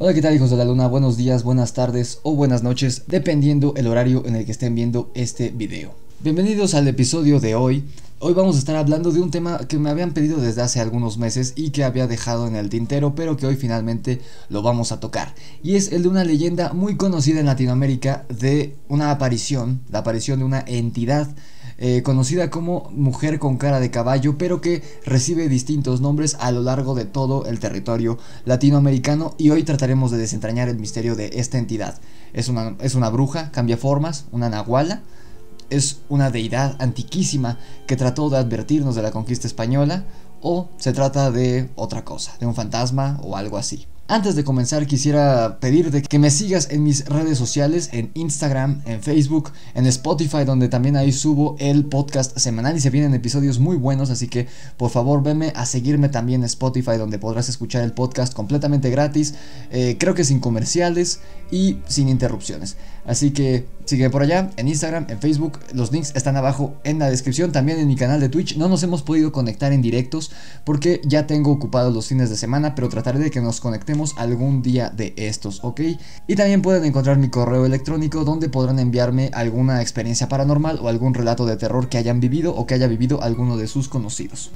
Hola, ¿qué tal, hijos de la luna? Buenos días, buenas tardes o buenas noches, dependiendo el horario en el que estén viendo este video. Bienvenidos al episodio de hoy. Hoy vamos a estar hablando de un tema que me habían pedido desde hace algunos meses y que había dejado en el tintero, pero que hoy finalmente lo vamos a tocar. Y es el de una leyenda muy conocida en Latinoamérica de una aparición, la aparición de una entidad conocida como mujer con cara de caballo, pero que recibe distintos nombres a lo largo de todo el territorio latinoamericano, y hoy trataremos de desentrañar el misterio de esta entidad. Es una bruja, cambia formas, una nahuala. Es una deidad antiquísima que trató de advertirnos de la conquista española, o se trata de otra cosa, de un fantasma o algo así. Antes de comenzar, quisiera pedirte que me sigas en mis redes sociales, en Instagram, en Facebook, en Spotify, donde también ahí subo el podcast semanal y se vienen episodios muy buenos, así que por favor venme a seguirme también en Spotify, donde podrás escuchar el podcast completamente gratis, creo que sin comerciales y sin interrupciones. Así que sigue por allá, en Instagram, en Facebook, los links están abajo en la descripción, también en mi canal de Twitch. No nos hemos podido conectar en directos porque ya tengo ocupados los fines de semana, pero trataré de que nos conectemos algún día de estos, ¿ok? Y también pueden encontrar mi correo electrónico, donde podrán enviarme alguna experiencia paranormal o algún relato de terror que hayan vivido o que haya vivido alguno de sus conocidos.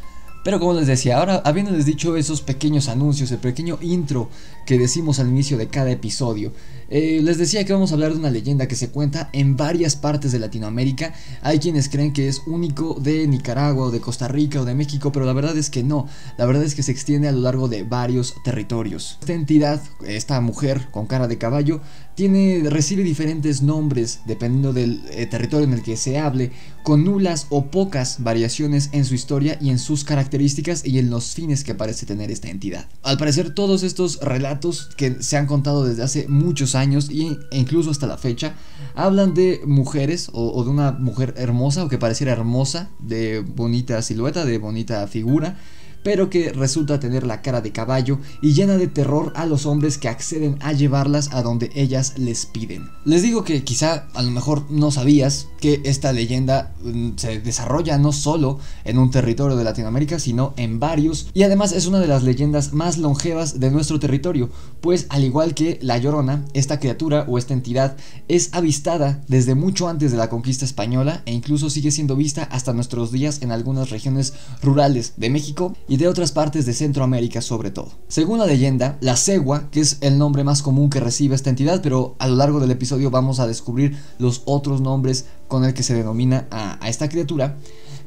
Pero como les decía, ahora habiéndoles dicho esos pequeños anuncios, el pequeño intro que decimos al inicio de cada episodio, les decía que vamos a hablar de una leyenda que se cuenta en varias partes de Latinoamérica. Hay quienes creen que es único de Nicaragua o de Costa Rica o de México, pero la verdad es que no. La verdad es que se extiende a lo largo de varios territorios. Esta entidad, esta mujer con cara de caballo, recibe diferentes nombres dependiendo del territorio en el que se hable, con nulas o pocas variaciones en su historia y en sus características y en los fines que parece tener esta entidad. Al parecer, todos estos relatos que se han contado desde hace muchos años e incluso hasta la fecha hablan de mujeres o de una mujer hermosa o que pareciera hermosa, de bonita silueta, de bonita figura, pero que resulta tener la cara de caballo y llena de terror a los hombres que acceden a llevarlas a donde ellas les piden. Les digo que quizá a lo mejor no sabías que esta leyenda se desarrolla no solo en un territorio de Latinoamérica, sino en varios, y además es una de las leyendas más longevas de nuestro territorio, pues al igual que la Llorona, esta criatura o esta entidad es avistada desde mucho antes de la conquista española e incluso sigue siendo vista hasta nuestros días en algunas regiones rurales de México y de otras partes de Centroamérica sobre todo. Según la leyenda, la cegua, que es el nombre más común que recibe esta entidad, pero a lo largo del episodio vamos a descubrir los otros nombres con el que se denomina a esta criatura,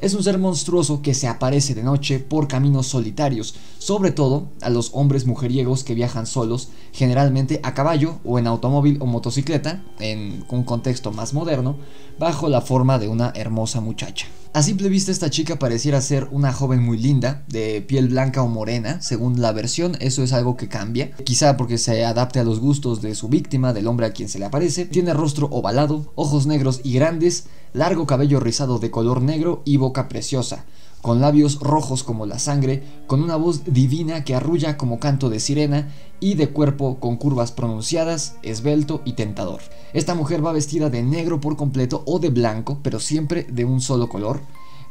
es un ser monstruoso que se aparece de noche por caminos solitarios, sobre todo a los hombres mujeriegos que viajan solos, generalmente a caballo o en automóvil o motocicleta, en un contexto más moderno, bajo la forma de una hermosa muchacha. A simple vista, esta chica pareciera ser una joven muy linda, de piel blanca o morena, según la versión. Eso es algo que cambia, quizá porque se adapte a los gustos de su víctima, del hombre a quien se le aparece. Tiene rostro ovalado, ojos negros y grandes, largo cabello rizado de color negro y boca preciosa, con labios rojos como la sangre, con una voz divina que arrulla como canto de sirena y de cuerpo con curvas pronunciadas, esbelto y tentador. Esta mujer va vestida de negro por completo o de blanco, pero siempre de un solo color,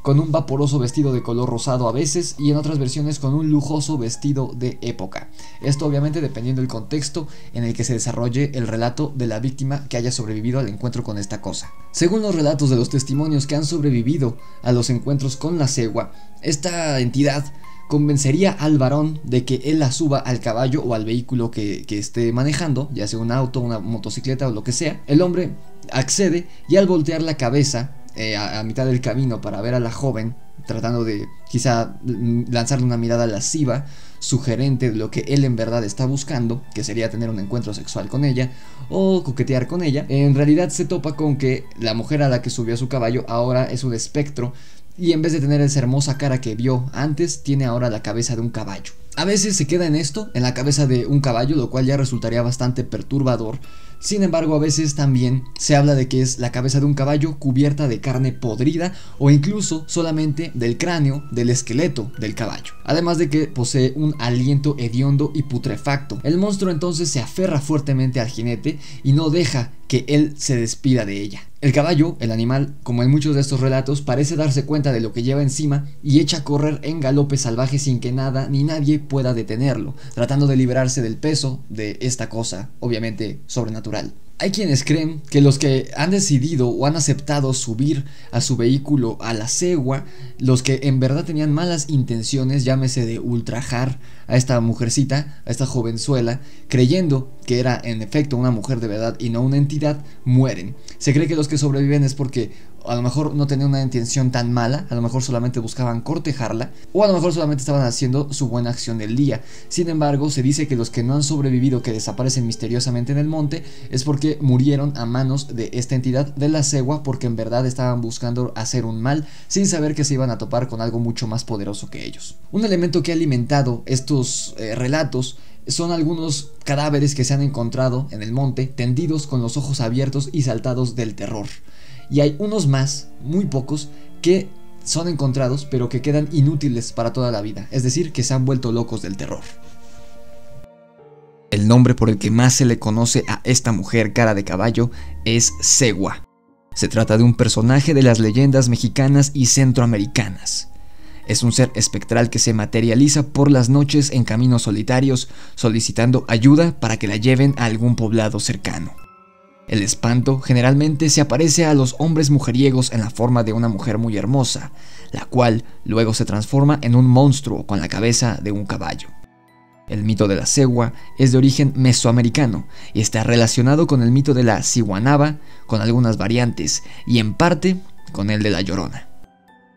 con un vaporoso vestido de color rosado a veces y en otras versiones con un lujoso vestido de época. Esto obviamente dependiendo del contexto en el que se desarrolle el relato de la víctima que haya sobrevivido al encuentro con esta cosa. Según los relatos de los testimonios que han sobrevivido a los encuentros con la cegua, esta entidad convencería al varón de que él la suba al caballo o al vehículo que esté manejando, ya sea un auto, una motocicleta o lo que sea. El hombre accede y al voltear la cabeza a mitad del camino para ver a la joven, tratando de quizá lanzarle una mirada lasciva, sugerente de lo que él en verdad está buscando, que sería tener un encuentro sexual con ella o coquetear con ella, en realidad se topa con que la mujer a la que subió a su caballo ahora es un espectro, y en vez de tener esa hermosa cara que vio antes, tiene ahora la cabeza de un caballo. A veces se queda en esto, en la cabeza de un caballo, lo cual ya resultaría bastante perturbador. Sin embargo, a veces también se habla de que es la cabeza de un caballo cubierta de carne podrida o incluso solamente del cráneo, del esqueleto del caballo. Además de que posee un aliento hediondo y putrefacto. El monstruo entonces se aferra fuertemente al jinete y no deja que él se despida de ella. El caballo, el animal, como en muchos de estos relatos, parece darse cuenta de lo que lleva encima y echa a correr en galope salvaje sin que nada ni nadie pueda detenerlo, tratando de liberarse del peso de esta cosa, obviamente sobrenatural. Hay quienes creen que los que han decidido o han aceptado subir a su vehículo a la cegua, los que en verdad tenían malas intenciones, llámese de ultrajar a esta mujercita, a esta jovenzuela, creyendo que era en efecto una mujer de verdad y no una entidad, mueren. Se cree que los que sobreviven es porque a lo mejor no tenían una intención tan mala, a lo mejor solamente buscaban cortejarla, o a lo mejor solamente estaban haciendo su buena acción del día. Sin embargo, se dice que los que no han sobrevivido, que desaparecen misteriosamente en el monte, es porque murieron a manos de esta entidad de la cegua, porque en verdad estaban buscando hacer un mal, sin saber que se iban a topar con algo mucho más poderoso que ellos. Un elemento que ha alimentado estos relatos son algunos cadáveres que se han encontrado en el monte, tendidos con los ojos abiertos y saltados del terror. Y hay unos más, muy pocos, que son encontrados pero que quedan inútiles para toda la vida, es decir, que se han vuelto locos del terror. El nombre por el que más se le conoce a esta mujer cara de caballo es Cegua. Se trata de un personaje de las leyendas mexicanas y centroamericanas. Es un ser espectral que se materializa por las noches en caminos solitarios, solicitando ayuda para que la lleven a algún poblado cercano. El espanto generalmente se aparece a los hombres mujeriegos en la forma de una mujer muy hermosa, la cual luego se transforma en un monstruo con la cabeza de un caballo. El mito de la cegua es de origen mesoamericano y está relacionado con el mito de la ciguanaba, con algunas variantes, y en parte con el de la llorona.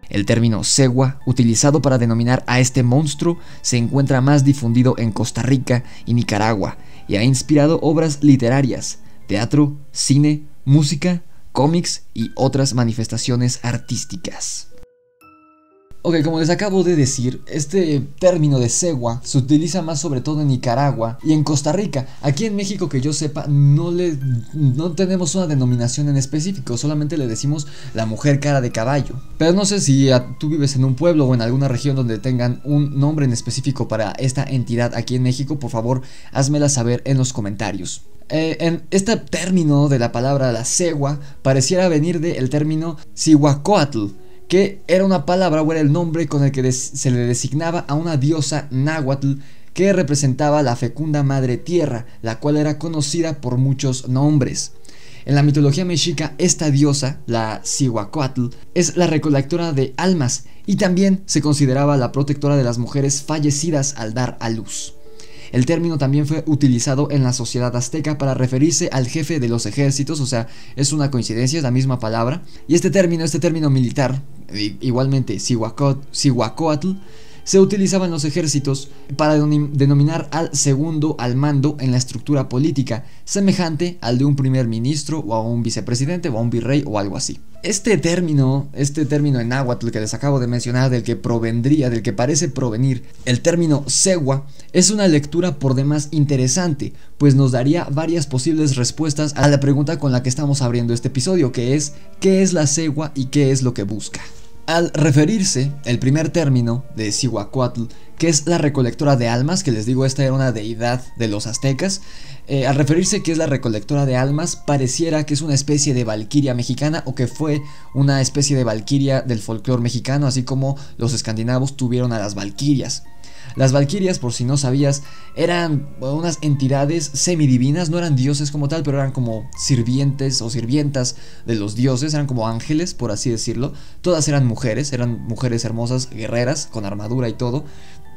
El término cegua, utilizado para denominar a este monstruo, se encuentra más difundido en Costa Rica y Nicaragua y ha inspirado obras literarias, teatro, cine, música, cómics y otras manifestaciones artísticas. Ok, como les acabo de decir, este término de cegua se utiliza más sobre todo en Nicaragua y en Costa Rica. Aquí en México, que yo sepa, no tenemos una denominación en específico, solamente le decimos la mujer cara de caballo. Pero no sé si tú vives en un pueblo o en alguna región donde tengan un nombre en específico para esta entidad aquí en México, por favor, házmela saber en los comentarios. En este término de la palabra la cegua pareciera venir del término Cihuacóatl, que era una palabra o era el nombre con el que se le designaba a una diosa náhuatl que representaba la fecunda madre tierra, la cual era conocida por muchos nombres. En la mitología mexica, esta diosa, la Cihuacóatl, es la recolectora de almas y también se consideraba la protectora de las mujeres fallecidas al dar a luz. El término también fue utilizado en la sociedad azteca para referirse al jefe de los ejércitos, o sea, es una coincidencia, es la misma palabra. Y este término militar, igualmente Cihuacóatl, se utilizaba en los ejércitos para denominar al segundo al mando en la estructura política, semejante al de un primer ministro o a un vicepresidente o a un virrey o algo así. Este término en náhuatl que les acabo de mencionar, del que parece provenir el término cegua, es una lectura por demás interesante, pues nos daría varias posibles respuestas a la pregunta con la que estamos abriendo este episodio, que es ¿qué es la cegua y qué es lo que busca? Al referirse el primer término de Cihuacóatl, que es la recolectora de almas, que les digo, esta era una deidad de los aztecas, al referirse que es la recolectora de almas, pareciera que es una especie de valquiria mexicana o que fue una especie de valquiria del folclore mexicano, así como los escandinavos tuvieron a las valquirias. Las valquirias, por si no sabías, eran unas entidades semidivinas, no eran dioses como tal, pero eran como sirvientes o sirvientas de los dioses, eran como ángeles, por así decirlo. Todas eran mujeres hermosas, guerreras, con armadura y todo,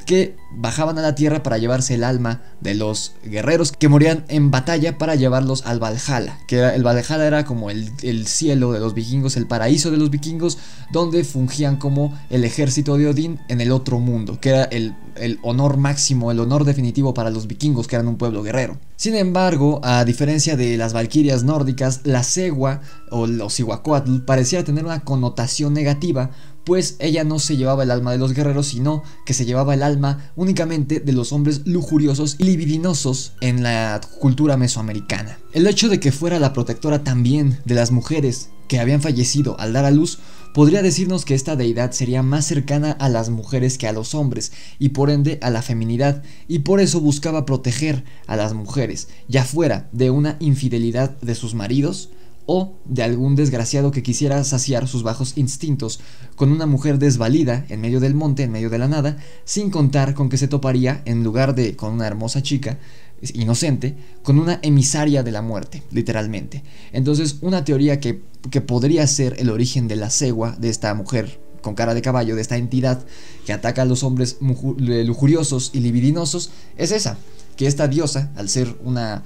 que bajaban a la tierra para llevarse el alma de los guerreros que morían en batalla para llevarlos al Valhalla, el Valhalla era como el cielo de los vikingos, el paraíso de los vikingos, donde fungían como el ejército de Odín en el otro mundo, que era el honor máximo, el honor definitivo para los vikingos, que eran un pueblo guerrero. Sin embargo, a diferencia de las valquirias nórdicas, la cegua o los Cihuacóatl parecía tener una connotación negativa, pues ella no se llevaba el alma de los guerreros, sino que se llevaba el alma únicamente de los hombres lujuriosos y libidinosos en la cultura mesoamericana. El hecho de que fuera la protectora también de las mujeres que habían fallecido al dar a luz podría decirnos que esta deidad sería más cercana a las mujeres que a los hombres y por ende a la feminidad, y por eso buscaba proteger a las mujeres, ya fuera de una infidelidad de sus maridos o de algún desgraciado que quisiera saciar sus bajos instintos con una mujer desvalida en medio del monte, en medio de la nada, sin contar con que se toparía, en lugar de con una hermosa chica inocente, con una emisaria de la muerte, literalmente. Entonces, una teoría que podría ser el origen de la cegua, de esta mujer con cara de caballo, de esta entidad que ataca a los hombres lujuriosos y libidinosos, es esa, que esta diosa, al ser una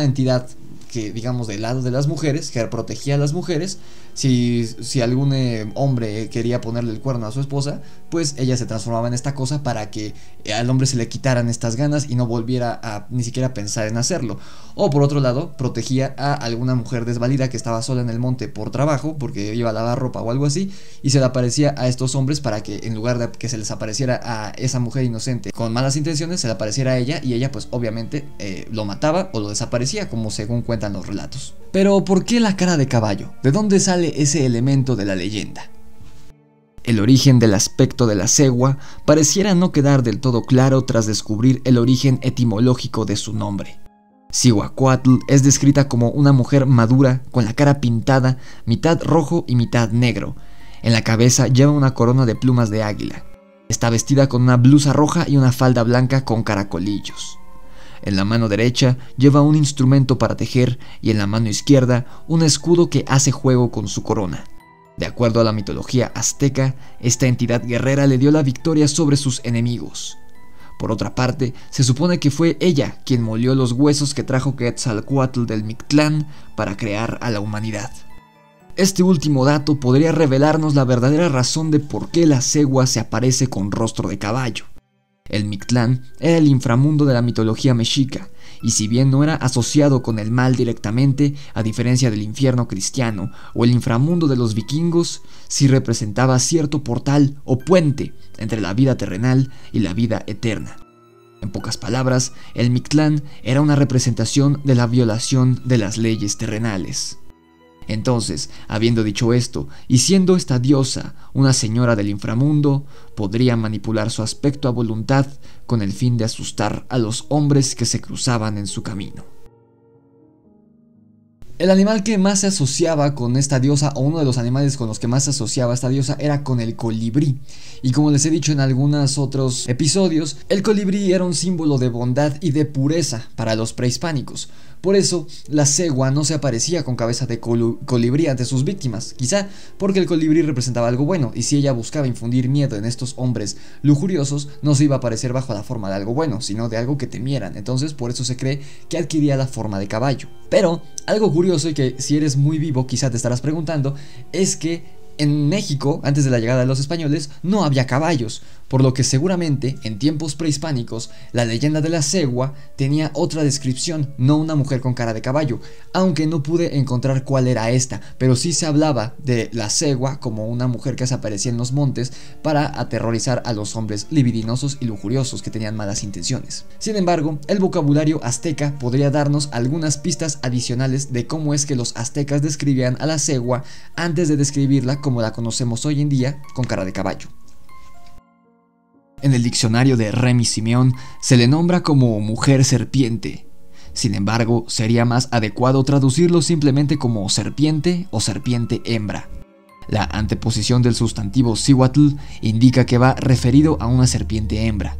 entidad que, digamos, del lado de las mujeres, que protegía a las mujeres, si algún hombre quería ponerle el cuerno a su esposa, pues ella se transformaba en esta cosa para que al hombre se le quitaran estas ganas y no volviera a ni siquiera pensar en hacerlo. O por otro lado, protegía a alguna mujer desvalida que estaba sola en el monte por trabajo, porque iba a lavar ropa o algo así, y se le aparecía a estos hombres para que, en lugar de que se les apareciera a esa mujer inocente con malas intenciones, se le apareciera a ella, y ella pues obviamente lo mataba o lo desaparecía, como según cuentan los relatos. Pero ¿por qué la cara de caballo? ¿De dónde sale ese elemento de la leyenda? El origen del aspecto de la cegua pareciera no quedar del todo claro tras descubrir el origen etimológico de su nombre. Cihuacóatl es descrita como una mujer madura con la cara pintada, mitad rojo y mitad negro. En la cabeza lleva una corona de plumas de águila. Está vestida con una blusa roja y una falda blanca con caracolillos. En la mano derecha lleva un instrumento para tejer y en la mano izquierda un escudo que hace juego con su corona. De acuerdo a la mitología azteca, esta entidad guerrera le dio la victoria sobre sus enemigos. Por otra parte, se supone que fue ella quien molió los huesos que trajo Quetzalcóatl del Mictlán para crear a la humanidad. Este último dato podría revelarnos la verdadera razón de por qué la cegua se aparece con rostro de caballo. El Mictlán era el inframundo de la mitología mexica, y si bien no era asociado con el mal directamente, a diferencia del infierno cristiano o el inframundo de los vikingos, sí representaba cierto portal o puente entre la vida terrenal y la vida eterna. En pocas palabras, el Mictlán era una representación de la violación de las leyes terrenales. Entonces, habiendo dicho esto, y siendo esta diosa una señora del inframundo, podría manipular su aspecto a voluntad con el fin de asustar a los hombres que se cruzaban en su camino. El animal que más se asociaba con esta diosa, o uno de los animales con los que más se asociaba esta diosa, era con el colibrí. Y como les he dicho en algunos otros episodios, el colibrí era un símbolo de bondad y de pureza para los prehispánicos. Por eso, la cegua no se aparecía con cabeza de colibrí ante sus víctimas, quizá porque el colibrí representaba algo bueno, y si ella buscaba infundir miedo en estos hombres lujuriosos, no se iba a aparecer bajo la forma de algo bueno, sino de algo que temieran. Entonces, por eso se cree que adquiría la forma de caballo. Pero, algo curioso y que si eres muy vivo quizá te estarás preguntando, es que en México, antes de la llegada de los españoles, no había caballos, por lo que seguramente, en tiempos prehispánicos, la leyenda de la cegua tenía otra descripción, no una mujer con cara de caballo, aunque no pude encontrar cuál era esta, pero sí se hablaba de la cegua como una mujer que se aparecía en los montes para aterrorizar a los hombres libidinosos y lujuriosos que tenían malas intenciones. Sin embargo, el vocabulario azteca podría darnos algunas pistas adicionales de cómo es que los aztecas describían a la cegua antes de describirla como la conocemos hoy en día, con cara de caballo. En el diccionario de Remy Simeón se le nombra como mujer serpiente. Sin embargo, sería más adecuado traducirlo simplemente como serpiente o serpiente hembra. La anteposición del sustantivo cihuatl indica que va referido a una serpiente hembra.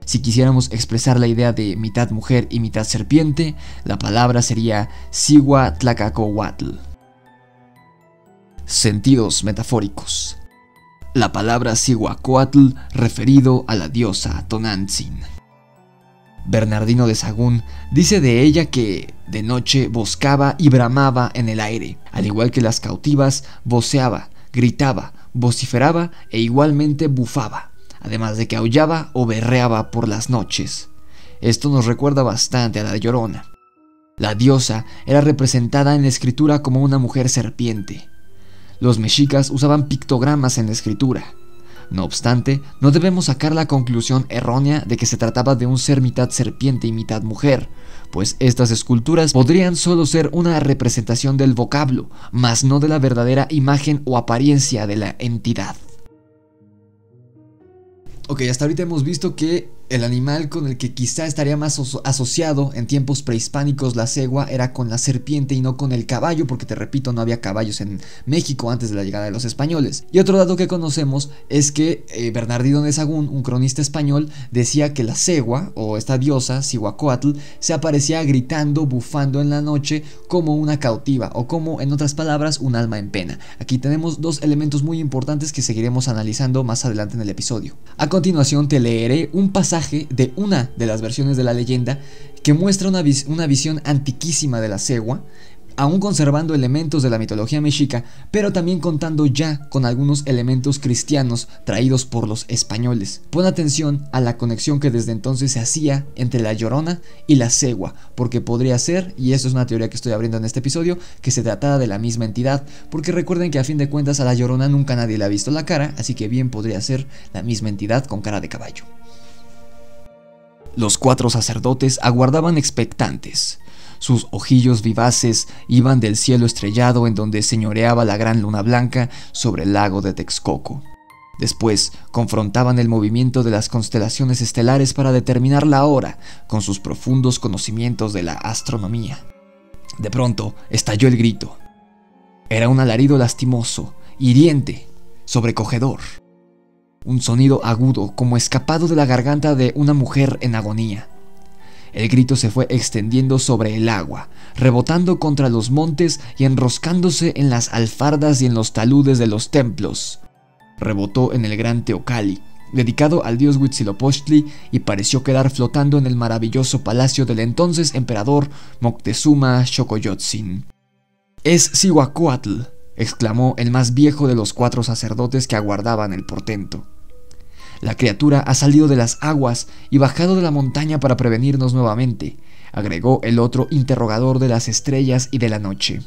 Si quisiéramos expresar la idea de mitad mujer y mitad serpiente, la palabra sería cihuatlacacohuatl. Sentidos metafóricos. La palabra Cihuacóatl referido a la diosa Tonantzin. Bernardino de Sahagún dice de ella que de noche boscaba y bramaba en el aire, al igual que las cautivas voceaba, gritaba, vociferaba e igualmente bufaba, además de que aullaba o berreaba por las noches. Esto nos recuerda bastante a la Llorona. La diosa era representada en la escritura como una mujer serpiente. Los mexicas usaban pictogramas en la escritura. No obstante, no debemos sacar la conclusión errónea de que se trataba de un ser mitad serpiente y mitad mujer, pues estas esculturas podrían solo ser una representación del vocablo, mas no de la verdadera imagen o apariencia de la entidad. Ok, hasta ahorita hemos visto que El animal con el que quizá estaría más asociado en tiempos prehispánicos la cegua era con la serpiente y no con el caballo, porque te repito, no había caballos en México antes de la llegada de los españoles. Y otro dato que conocemos es que Bernardino de Sahagún, un cronista español, decía que la cegua, o esta diosa, Cihuacóatl, se aparecía gritando, bufando en la noche como una cautiva, o como, en otras palabras, un alma en pena. Aquí tenemos dos elementos muy importantes que seguiremos analizando más adelante en el episodio. A continuación te leeré un pasaje de una de las versiones de la leyenda que muestra una visión antiquísima de la cegua, aún conservando elementos de la mitología mexica, pero también contando ya con algunos elementos cristianos traídos por los españoles. Pon atención a la conexión que desde entonces se hacía entre la Llorona y la cegua, porque podría ser, y esto es una teoría que estoy abriendo en este episodio, que se tratara de la misma entidad, porque recuerden que a fin de cuentas a la Llorona nunca nadie le ha visto la cara, así que bien podría ser la misma entidad con cara de caballo. Los 4 sacerdotes aguardaban expectantes. Sus ojillos vivaces iban del cielo estrellado en donde señoreaba la gran luna blanca sobre el lago de Texcoco. Después confrontaban el movimiento de las constelaciones estelares para determinar la hora con sus profundos conocimientos de la astronomía. De pronto estalló el grito. Era un alarido lastimoso, hiriente, sobrecogedor. Un sonido agudo como escapado de la garganta de una mujer en agonía. El grito se fue extendiendo sobre el agua, rebotando contra los montes y enroscándose en las alfardas y en los taludes de los templos. Rebotó en el gran Teocalli, dedicado al dios Huitzilopochtli, y pareció quedar flotando en el maravilloso palacio del entonces emperador Moctezuma Xocoyotzin. «¡Es Cihuacóatl!», exclamó el más viejo de los 4 sacerdotes que aguardaban el portento. «La criatura ha salido de las aguas y bajado de la montaña para prevenirnos nuevamente», agregó el otro interrogador de las estrellas y de la noche.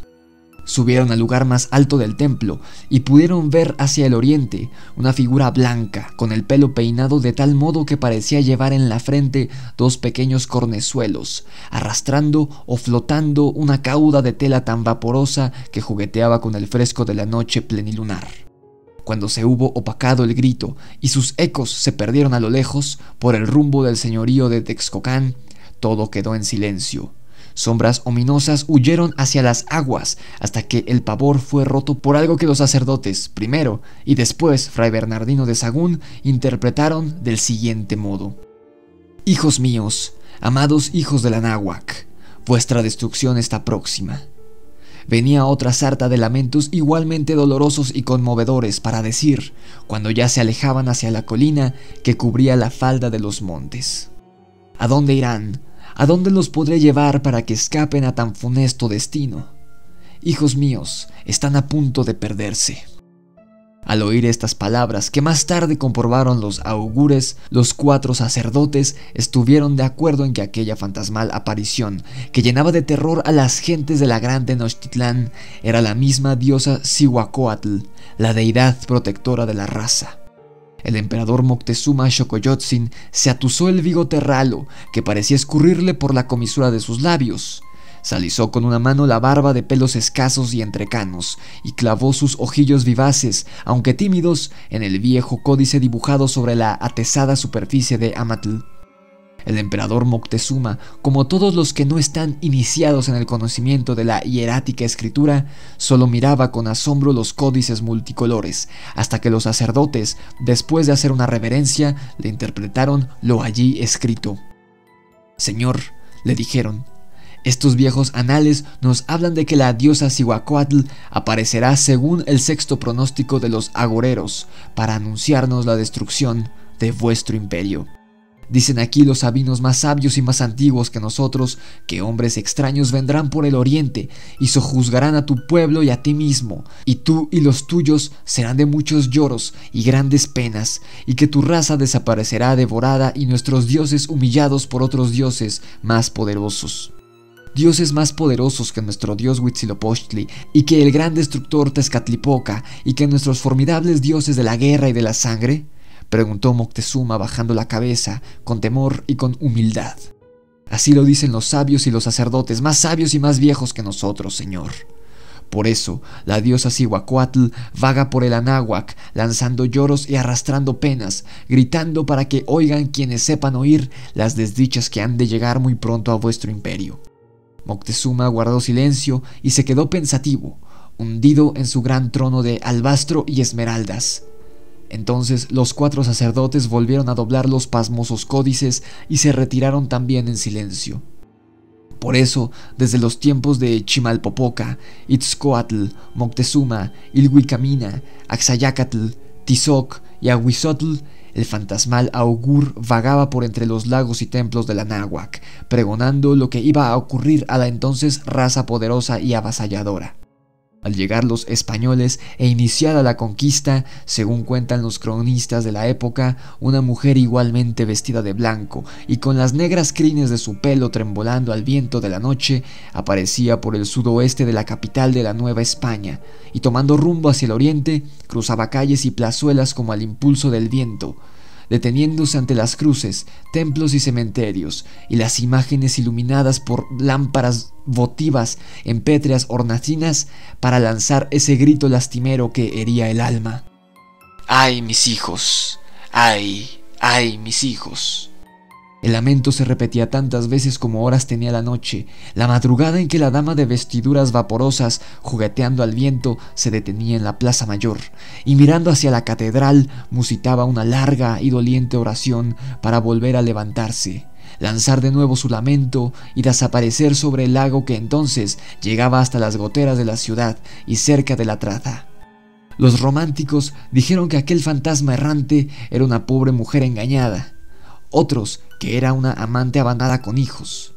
Subieron al lugar más alto del templo y pudieron ver hacia el oriente una figura blanca con el pelo peinado de tal modo que parecía llevar en la frente 2 pequeños cornezuelos, arrastrando o flotando una cauda de tela tan vaporosa que jugueteaba con el fresco de la noche plenilunar. Cuando se hubo opacado el grito y sus ecos se perdieron a lo lejos por el rumbo del señorío de Texcocán, todo quedó en silencio. Sombras ominosas huyeron hacia las aguas hasta que el pavor fue roto por algo que los sacerdotes, primero y después Fray Bernardino de Sahagún, interpretaron del siguiente modo: «Hijos míos, amados hijos del Anáhuac, vuestra destrucción está próxima». Venía otra sarta de lamentos igualmente dolorosos y conmovedores para decir, cuando ya se alejaban hacia la colina que cubría la falda de los montes: «¿A dónde irán? ¿A dónde los podré llevar para que escapen a tan funesto destino? Hijos míos, están a punto de perderse». Al oír estas palabras, que más tarde comprobaron los augures, los 4 sacerdotes estuvieron de acuerdo en que aquella fantasmal aparición, que llenaba de terror a las gentes de la gran Tenochtitlán, era la misma diosa Cihuacóatl, la deidad protectora de la raza. El emperador Moctezuma Xocoyotzin se atusó el bigote ralo, que parecía escurrirle por la comisura de sus labios. Se alisó con una mano la barba de pelos escasos y entrecanos, y clavó sus ojillos vivaces, aunque tímidos, en el viejo códice dibujado sobre la atezada superficie de Amatl. El emperador Moctezuma, como todos los que no están iniciados en el conocimiento de la hierática escritura, solo miraba con asombro los códices multicolores, hasta que los sacerdotes, después de hacer una reverencia, le interpretaron lo allí escrito. «Señor», le dijeron, «estos viejos anales nos hablan de que la diosa Cihuacóatl aparecerá según el 6º pronóstico de los agoreros para anunciarnos la destrucción de vuestro imperio. Dicen aquí los sabinos más sabios y más antiguos que nosotros que hombres extraños vendrán por el oriente y sojuzgarán a tu pueblo y a ti mismo, y tú y los tuyos serán de muchos lloros y grandes penas, y que tu raza desaparecerá devorada y nuestros dioses humillados por otros dioses más poderosos. Dioses más poderosos que nuestro dios Huitzilopochtli, y que el gran destructor Tezcatlipoca, y que nuestros formidables dioses de la guerra y de la sangre», preguntó Moctezuma bajando la cabeza con temor y con humildad. «Así lo dicen los sabios y los sacerdotes, más sabios y más viejos que nosotros, señor. Por eso, la diosa Cihuacóatl vaga por el Anáhuac, lanzando lloros y arrastrando penas, gritando para que oigan quienes sepan oír las desdichas que han de llegar muy pronto a vuestro imperio. Moctezuma guardó silencio y se quedó pensativo, hundido en su gran trono de albastro y esmeraldas. Entonces los 4 sacerdotes volvieron a doblar los pasmosos códices y se retiraron también en silencio. Por eso, desde los tiempos de Chimalpopoca, Itzcoatl, Moctezuma, Ilhuicamina, Axayacatl, Tizoc y Ahuizotl, el fantasmal augur vagaba por entre los lagos y templos del Anáhuac, pregonando lo que iba a ocurrir a la entonces raza poderosa y avasalladora. Al llegar los españoles e iniciada la conquista, según cuentan los cronistas de la época, una mujer igualmente vestida de blanco y con las negras crines de su pelo trembolando al viento de la noche, aparecía por el sudoeste de la capital de la Nueva España, y tomando rumbo hacia el oriente, cruzaba calles y plazuelas como al impulso del viento, deteniéndose ante las cruces, templos y cementerios, y las imágenes iluminadas por lámparas votivas en pétreas hornacinas para lanzar ese grito lastimero que hería el alma. ¡Ay, mis hijos! ¡Ay, ay, mis hijos! El lamento se repetía tantas veces como horas tenía la noche, la madrugada en que la dama de vestiduras vaporosas, jugueteando al viento, se detenía en la plaza mayor, y mirando hacia la catedral, musitaba una larga y doliente oración para volver a levantarse, lanzar de nuevo su lamento y desaparecer sobre el lago que entonces llegaba hasta las goteras de la ciudad y cerca de la traza. Los románticos dijeron que aquel fantasma errante era una pobre mujer engañada, otros que era una amante abandonada con hijos.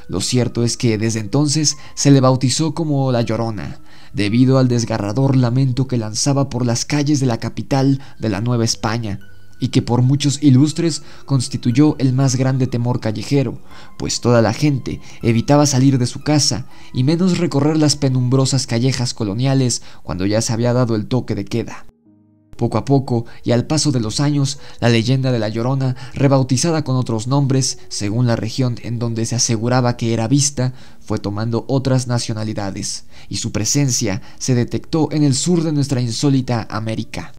Lo cierto es que desde entonces se le bautizó como La Llorona, debido al desgarrador lamento que lanzaba por las calles de la capital de la Nueva España, y que por muchos ilustres constituyó el más grande temor callejero, pues toda la gente evitaba salir de su casa y menos recorrer las penumbrosas callejas coloniales cuando ya se había dado el toque de queda. Poco a poco, y al paso de los años, la leyenda de La Llorona, rebautizada con otros nombres, según la región en donde se aseguraba que era vista, fue tomando otras nacionalidades, y su presencia se detectó en el sur de nuestra insólita América.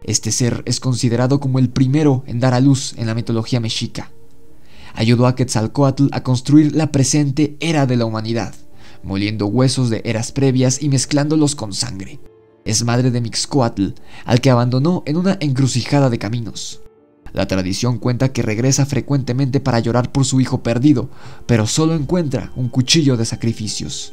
Este ser es considerado como el primero en dar a luz en la mitología mexica. Ayudó a Quetzalcóatl a construir la presente era de la humanidad, moliendo huesos de eras previas y mezclándolos con sangre. Es madre de Mixcoatl, al que abandonó en una encrucijada de caminos. La tradición cuenta que regresa frecuentemente para llorar por su hijo perdido, pero solo encuentra un cuchillo de sacrificios.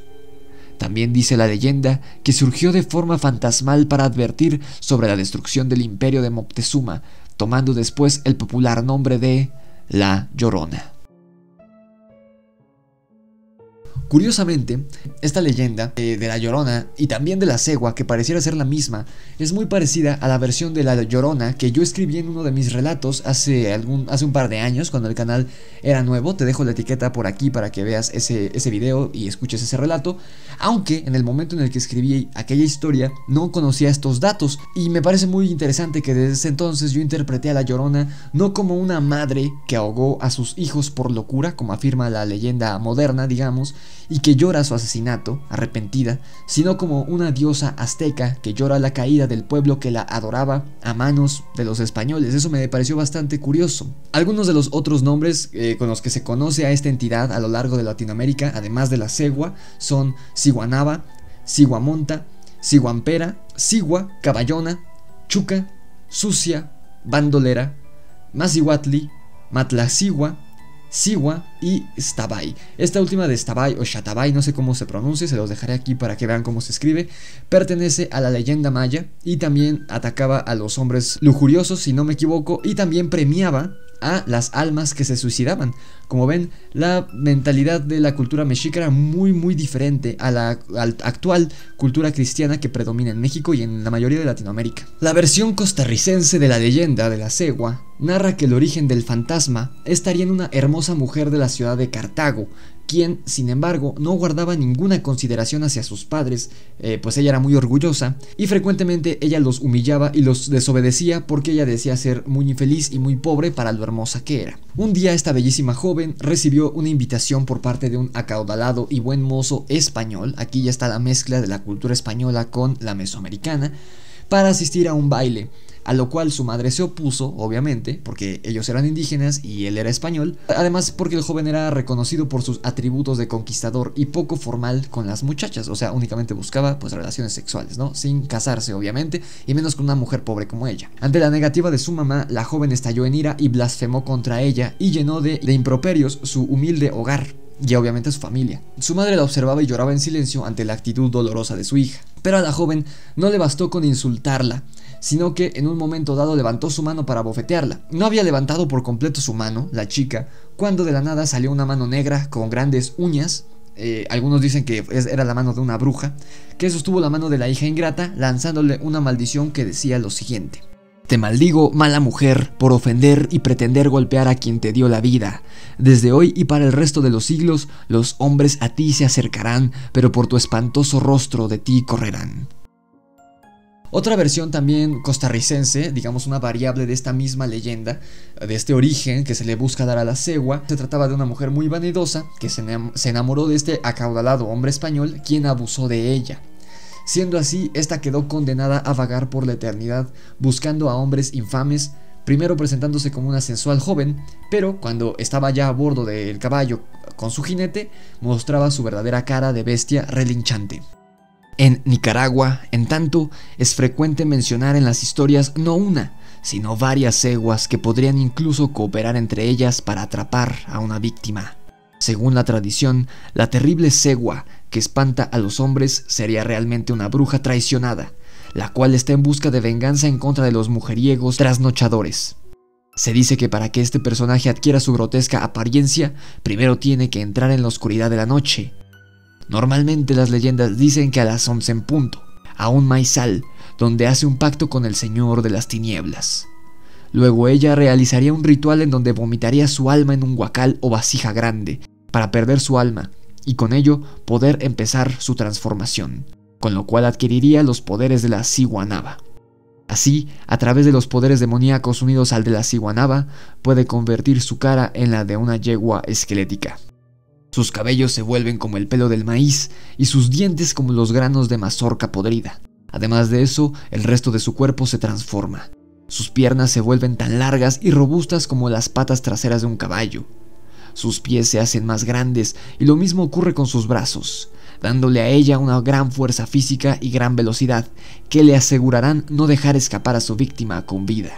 También dice la leyenda que surgió de forma fantasmal para advertir sobre la destrucción del imperio de Moctezuma, tomando después el popular nombre de La Llorona. Curiosamente, esta leyenda de La Llorona y también de la cegua, que pareciera ser la misma, es muy parecida a la versión de La Llorona que yo escribí en uno de mis relatos hace un par de años, cuando el canal era nuevo. Te dejo la etiqueta por aquí para que veas ese video y escuches ese relato, aunque en el momento en el que escribí aquella historia no conocía estos datos, y me parece muy interesante que desde ese entonces yo interpreté a La Llorona no como una madre que ahogó a sus hijos por locura, como afirma la leyenda moderna, digamos, y que llora su asesinato, arrepentida, sino como una diosa azteca que llora la caída del pueblo que la adoraba a manos de los españoles. Eso me pareció bastante curioso. Algunos de los otros nombres con los que se conoce a esta entidad a lo largo de Latinoamérica, además de la cegua, son Ciguanaba, Ciguamonta, Ciguampera, Cigua, Caballona, Chuca, Sucia, Bandolera, Mazihuatli, Matlacigua, Sigua y Stabay. Esta última de Stabay o Shatabay, no sé cómo se pronuncia, se los dejaré aquí para que vean cómo se escribe. Pertenece a la leyenda maya y también atacaba a los hombres lujuriosos, si no me equivoco, y también premiaba a las almas que se suicidaban. Como ven, la mentalidad de la cultura mexica era muy diferente a la actual cultura cristiana que predomina en México y en la mayoría de Latinoamérica. La versión costarricense de la leyenda de la cegua narra que el origen del fantasma estaría en una hermosa mujer de la ciudad de Cartago, quien, sin embargo, no guardaba ninguna consideración hacia sus padres, pues ella era muy orgullosa y frecuentemente ella los humillaba y los desobedecía porque ella decía ser muy infeliz y muy pobre para lo hermosa que era. Un día esta bellísima joven recibió una invitación por parte de un acaudalado y buen mozo español, aquí ya está la mezcla de la cultura española con la mesoamericana, para asistir a un baile, a lo cual su madre se opuso, obviamente, porque ellos eran indígenas y él era español, además porque el joven era reconocido por sus atributos de conquistador y poco formal con las muchachas, o sea, únicamente buscaba pues relaciones sexuales, ¿no? Sin casarse, obviamente, y menos con una mujer pobre como ella. Ante la negativa de su mamá, la joven estalló en ira y blasfemó contra ella y llenó de improperios su humilde hogar y obviamente a su familia. Su madre la observaba y lloraba en silencio ante la actitud dolorosa de su hija, pero a la joven no le bastó con insultarla, sino que en un momento dado levantó su mano para bofetearla. No había levantado por completo su mano, la chica, cuando de la nada salió una mano negra con grandes uñas. Algunos dicen que era la mano de una bruja, que sostuvo la mano de la hija ingrata, lanzándole una maldición que decía lo siguiente: te maldigo, mala mujer, por ofender y pretender golpear a quien te dio la vida. Desde hoy y para el resto de los siglos, los hombres a ti se acercarán, pero por tu espantoso rostro de ti correrán. Otra versión también costarricense, digamos una variable de esta misma leyenda, de este origen que se le busca dar a la cegua, se trataba de una mujer muy vanidosa que se enamoró de este acaudalado hombre español, quien abusó de ella. Siendo así, esta quedó condenada a vagar por la eternidad, buscando a hombres infames, primero presentándose como una sensual joven, pero cuando estaba ya a bordo del caballo con su jinete, mostraba su verdadera cara de bestia relinchante. En Nicaragua, en tanto, es frecuente mencionar en las historias no una, sino varias ceguas que podrían incluso cooperar entre ellas para atrapar a una víctima. Según la tradición, la terrible cegua que espanta a los hombres sería realmente una bruja traicionada, la cual está en busca de venganza en contra de los mujeriegos trasnochadores. Se dice que para que este personaje adquiera su grotesca apariencia, primero tiene que entrar en la oscuridad de la noche. Normalmente las leyendas dicen que a las 11 en punto, a un maizal, donde hace un pacto con el Señor de las Tinieblas. Luego ella realizaría un ritual en donde vomitaría su alma en un huacal o vasija grande, para perder su alma, y con ello poder empezar su transformación, con lo cual adquiriría los poderes de la ciguanaba. Así, a través de los poderes demoníacos unidos al de la ciguanaba, puede convertir su cara en la de una yegua esquelética. Sus cabellos se vuelven como el pelo del maíz y sus dientes como los granos de mazorca podrida. Además de eso, el resto de su cuerpo se transforma. Sus piernas se vuelven tan largas y robustas como las patas traseras de un caballo. Sus pies se hacen más grandes y lo mismo ocurre con sus brazos, dándole a ella una gran fuerza física y gran velocidad que le asegurarán no dejar escapar a su víctima con vida.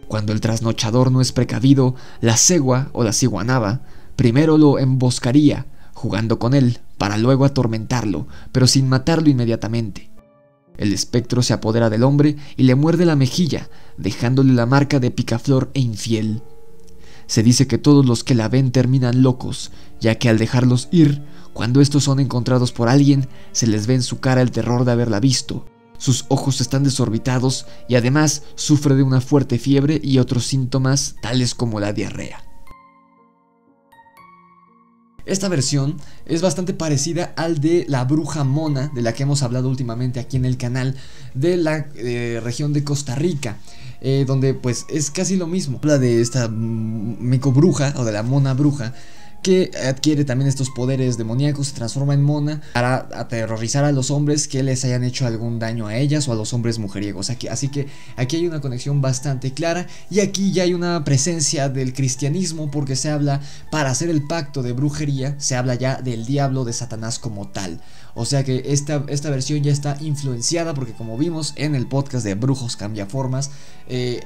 Cuando el trasnochador no es precavido, la cegua o la ciguanaba primero lo emboscaría, jugando con él, para luego atormentarlo, pero sin matarlo inmediatamente. El espectro se apodera del hombre y le muerde la mejilla, dejándole la marca de picaflor e infiel. Se dice que todos los que la ven terminan locos, ya que al dejarlos ir, cuando estos son encontrados por alguien, se les ve en su cara el terror de haberla visto. Sus ojos están desorbitados y además sufre de una fuerte fiebre y otros síntomas tales como la diarrea. Esta versión es bastante parecida al de la bruja mona, de la que hemos hablado últimamente aquí en el canal, de la región de Costa Rica, donde pues es casi lo mismo. Habla de esta micobruja o de la mona bruja, que adquiere también estos poderes demoníacos, se transforma en mona para aterrorizar a los hombres que les hayan hecho algún daño a ellas o a los hombres mujeriegos. Así que aquí hay una conexión bastante clara y aquí ya hay una presencia del cristianismo, porque se habla, para hacer el pacto de brujería, se habla ya del diablo, de Satanás como tal. O sea que esta versión ya está influenciada, porque como vimos en el podcast de Brujos Cambiaformas,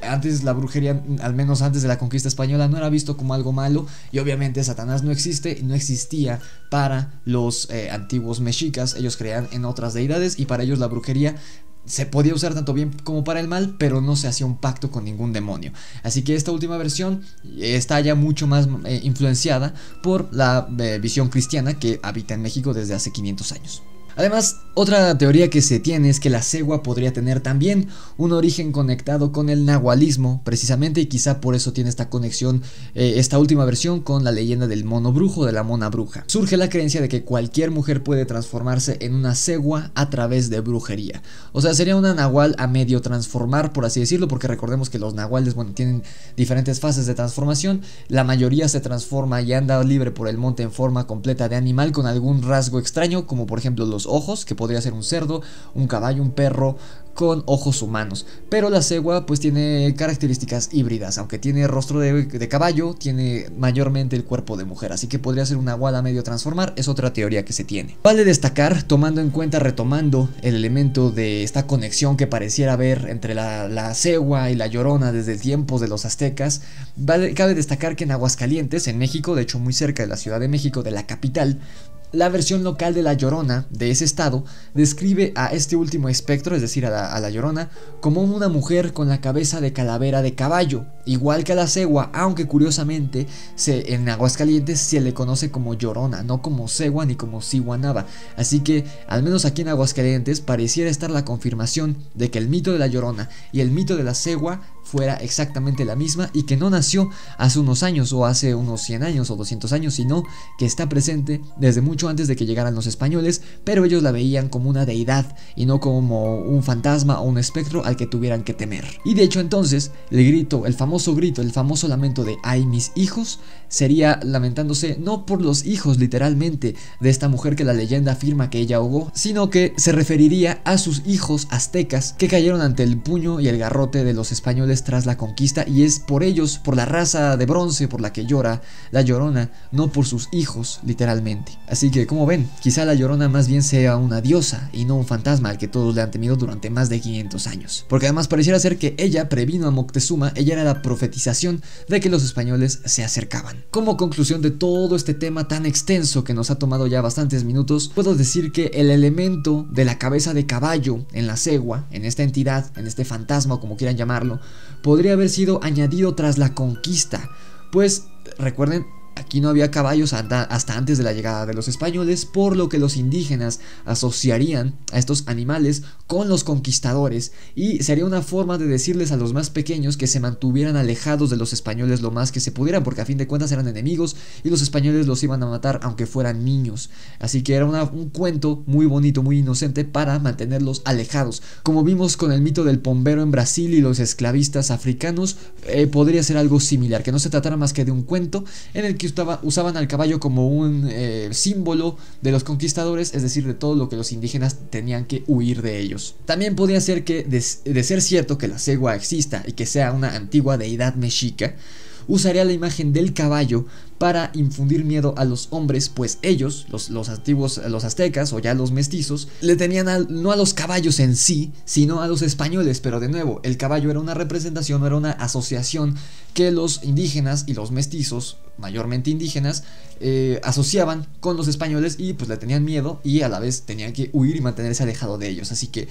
antes la brujería, al menos antes de la conquista española, no era visto como algo malo, y obviamente Satanás no existe y no existía para los antiguos mexicas. Ellos creían en otras deidades y para ellos la brujería se podía usar tanto bien como para el mal, pero no se hacía un pacto con ningún demonio. Así que esta última versión está ya mucho más influenciada por la visión cristiana que habita en México desde hace 500 años. Además, otra teoría que se tiene es que la cegua podría tener también un origen conectado con el nahualismo, precisamente, y quizá por eso tiene esta conexión, esta última versión, con la leyenda del mono brujo, de la mona bruja. Surge la creencia de que cualquier mujer puede transformarse en una cegua a través de brujería. O sea, sería una nahual a medio transformar, por así decirlo, porque recordemos que los nahuales, bueno, tienen diferentes fases de transformación. La mayoría se transforma y anda libre por el monte en forma completa de animal con algún rasgo extraño, como por ejemplo los ojos, que podría ser un cerdo, un caballo, un perro con ojos humanos. Pero la cegua pues tiene características híbridas, aunque tiene rostro de caballo, tiene mayormente el cuerpo de mujer, así que podría ser una nahual a medio transformar, es otra teoría que se tiene. Vale destacar, tomando en cuenta, retomando el elemento de esta conexión que pareciera haber entre la cegua y la llorona desde tiempos de los aztecas, cabe destacar que en Aguascalientes, en México, de hecho muy cerca de la Ciudad de México, de la capital, la versión local de la Llorona de ese estado describe a este último espectro, es decir, a la Llorona, como una mujer con la cabeza de calavera de caballo, igual que a la cegua, aunque curiosamente en Aguascalientes se le conoce como Llorona, no como cegua ni como ciguanaba. Así que, al menos aquí en Aguascalientes, pareciera estar la confirmación de que el mito de la Llorona y el mito de la cegua fuera exactamente la misma, y que no nació hace unos años o hace unos 100 años o 200 años, sino que está presente desde mucho antes de que llegaran los españoles, pero ellos la veían como una deidad y no como un fantasma o un espectro al que tuvieran que temer. Y de hecho entonces el famoso lamento de "ay mis hijos", sería lamentándose no por los hijos literalmente de esta mujer que la leyenda afirma que ella ahogó, sino que se referiría a sus hijos aztecas que cayeron ante el puño y el garrote de los españoles tras la conquista, y es por ellos, por la raza de bronce por la que llora la Llorona, no por sus hijos literalmente. Así que, como ven, quizá la Llorona más bien sea una diosa y no un fantasma al que todos le han temido durante más de 500 años. Porque además pareciera ser que ella previno a Moctezuma, ella era la profetización de que los españoles se acercaban. Como conclusión de todo este tema tan extenso que nos ha tomado ya bastantes minutos, puedo decir que el elemento de la cabeza de caballo en la cegua, en esta entidad, en este fantasma o como quieran llamarlo, podría haber sido añadido tras la conquista, pues recuerden, aquí no había caballos hasta antes de la llegada de los españoles, por lo que los indígenas asociarían a estos animales con los conquistadores, y sería una forma de decirles a los más pequeños que se mantuvieran alejados de los españoles lo más que se pudieran, porque a fin de cuentas eran enemigos y los españoles los iban a matar aunque fueran niños. Así que era un cuento muy bonito, muy inocente para mantenerlos alejados. Como vimos con el mito del pombero en Brasil y los esclavistas africanos, podría ser algo similar, que no se tratara más que de un cuento en el que usaban al caballo como un símbolo de los conquistadores, es decir, de todo lo que los indígenas tenían que huir de ellos. También podría ser que, de ser cierto que la cegua exista y que sea una antigua deidad mexica, usaría la imagen del caballo para infundir miedo a los hombres, pues ellos, los antiguos, los aztecas o ya los mestizos, le tenían no a los caballos en sí, sino a los españoles. Pero de nuevo, el caballo era una representación, era una asociación que los indígenas y los mestizos, mayormente indígenas, asociaban con los españoles, y pues le tenían miedo y a la vez tenían que huir y mantenerse alejado de ellos. Así que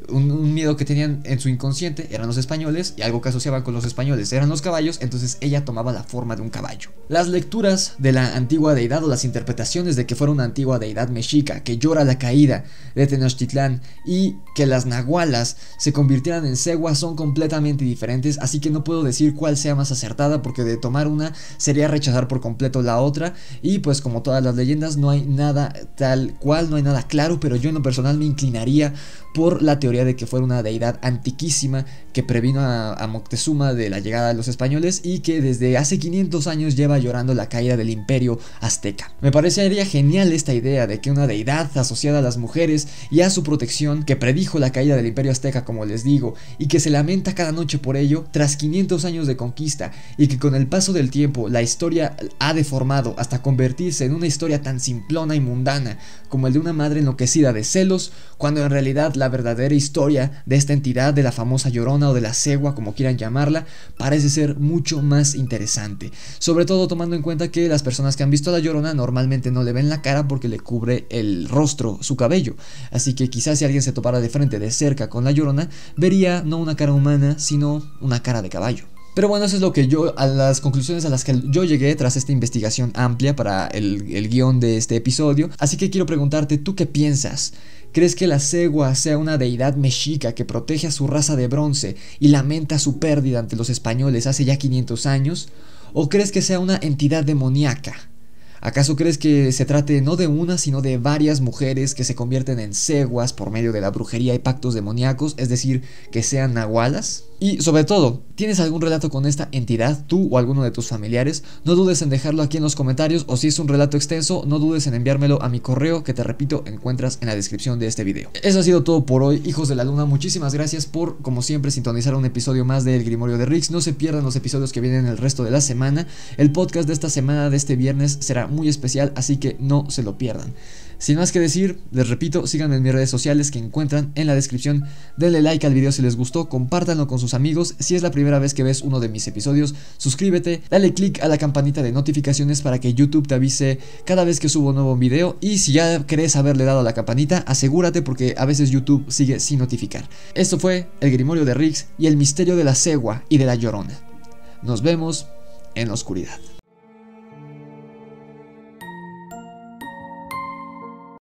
un miedo que tenían en su inconsciente eran los españoles, y algo que asociaban con los españoles eran los caballos, entonces ella tomaba la forma de un caballo. Las lecturas de la antigua deidad, o las interpretaciones de que fuera una antigua deidad mexica que llora la caída de Tenochtitlán y que las nahualas se convirtieran en ceguas, son completamente diferentes, así que no puedo decir cuál sea más acertada, porque de tomar una sería rechazar por completo la otra, y pues como todas las leyendas no hay nada tal cual, no hay nada claro, pero yo en lo personal me inclinaría por la teoría de que fuera una deidad antiquísima que previno a Moctezuma de la llegada de los españoles, y que desde hace 500 años lleva llorando la caída del imperio azteca. Me parecería genial esta idea de que una deidad asociada a las mujeres y a su protección, que predijo la caída del imperio azteca, como les digo, y que se lamenta cada noche por ello, tras 500 años de conquista, y que con el paso del tiempo la historia ha deformado hasta convertirse en una historia tan simplona y mundana como el de una madre enloquecida de celos, cuando en realidad la verdadera historia de esta entidad, de la famosa Llorona o de la cegua, como quieran llamarla, parece ser mucho más interesante, sobre todo tomando en cuenta que las personas que han visto a la Llorona normalmente no le ven la cara porque le cubre el rostro su cabello. Así que quizás si alguien se topara de frente de cerca con la Llorona, vería no una cara humana, sino una cara de caballo. Pero bueno, eso es lo que a las conclusiones a las que yo llegué tras esta investigación amplia para el guión de este episodio. Así que quiero preguntarte, ¿tú qué piensas? ¿Crees que la cegua sea una deidad mexica que protege a su raza de bronce y lamenta su pérdida ante los españoles hace ya 500 años? ¿O crees que sea una entidad demoníaca? ¿Acaso crees que se trate no de una, sino de varias mujeres que se convierten en ceguas por medio de la brujería y pactos demoníacos, es decir, que sean nahualas? Y sobre todo, ¿tienes algún relato con esta entidad, tú o alguno de tus familiares? No dudes en dejarlo aquí en los comentarios, o si es un relato extenso, no dudes en enviármelo a mi correo, que te repito, encuentras en la descripción de este video. Eso ha sido todo por hoy, hijos de la luna. Muchísimas gracias por, como siempre, sintonizar un episodio más de El Grimorio de Rix. No se pierdan los episodios que vienen el resto de la semana. El podcast de esta semana, de este viernes, será muy especial, así que no se lo pierdan. Sin más que decir, les repito, síganme en mis redes sociales que encuentran en la descripción. Denle like al video si les gustó, compártanlo con sus amigos. Si es la primera vez que ves uno de mis episodios, suscríbete, dale click a la campanita de notificaciones para que YouTube te avise cada vez que subo un nuevo video. Y si ya crees haberle dado a la campanita, asegúrate, porque a veces YouTube sigue sin notificar. Esto fue El Grimorio de Rix y el misterio de la cegua y de la llorona. Nos vemos en la oscuridad.